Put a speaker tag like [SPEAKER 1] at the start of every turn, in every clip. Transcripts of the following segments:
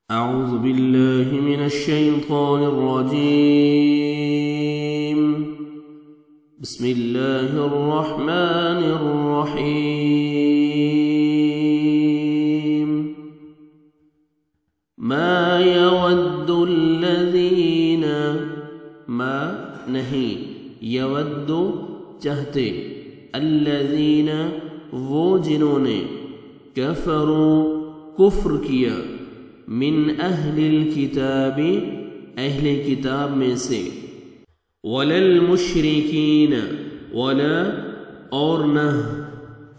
[SPEAKER 1] أعوذ بالله من الشيطان الرجيم. بسم الله الرحمن الرحيم. ما يود الذين ما نہیں یود چاہتے الذین وہ جنہوں نے کفروا کفر کیا من اہل الکتاب اہل کتاب میں سے ولا المشرکین ولا اور نہ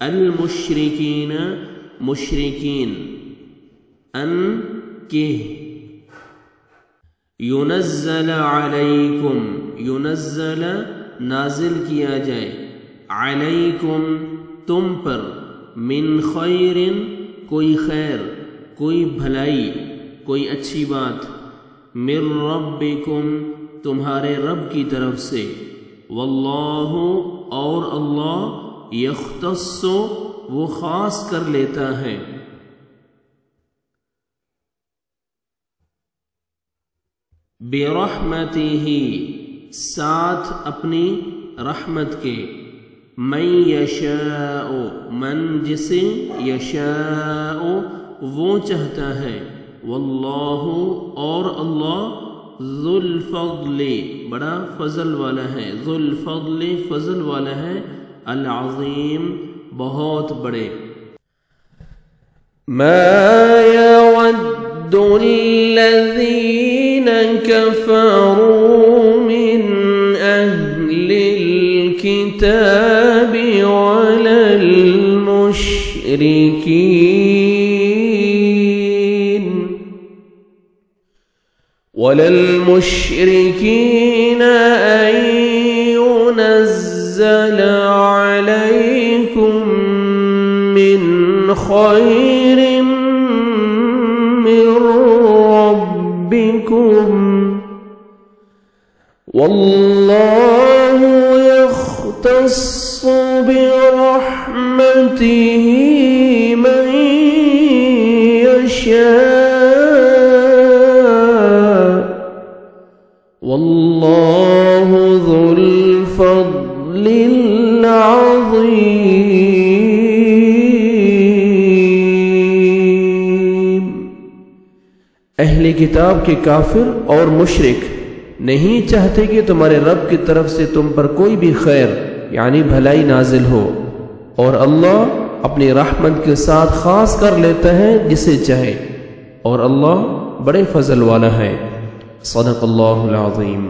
[SPEAKER 1] المشرکین مشرکین ان کہ ينزل علیکم ينزل نازل کیا جائے علیکم تم پر من خیر کوئی خیر کوئی بھلائی کوئی اچھی بات من ربکم تمہارے رب کی طرف سے واللہ اور اللہ یختص وہ خاص کر لیتا ہے برحمتہ ساتھ اپنی رحمت کے من یشاء من جسے یشاء وہ چاہتا ہے واللہ اور اللہ ذو الفضل بڑا فضل والا ہے ذو الفضل فضل والا ہے العظیم بہت بڑے ما يود الذين كفروا من أهل الكتاب ولا المشركين أن ينزل عليكم من خير من ربكم والله يختص برحمته من يشاء والله ذو الفضل العظيم. اہل کتاب کے کافر اور مشرک نہیں چاہتے کہ تمہارے رب کی طرف سے تم پر کوئی بھی خیر یعنی بھلائی نازل ہو اور اللہ اپنی رحمت کے ساتھ خاص کر لیتا ہے جسے چاہے اور اللہ بڑے فضل والا ہے. صدق اللہ العظیم.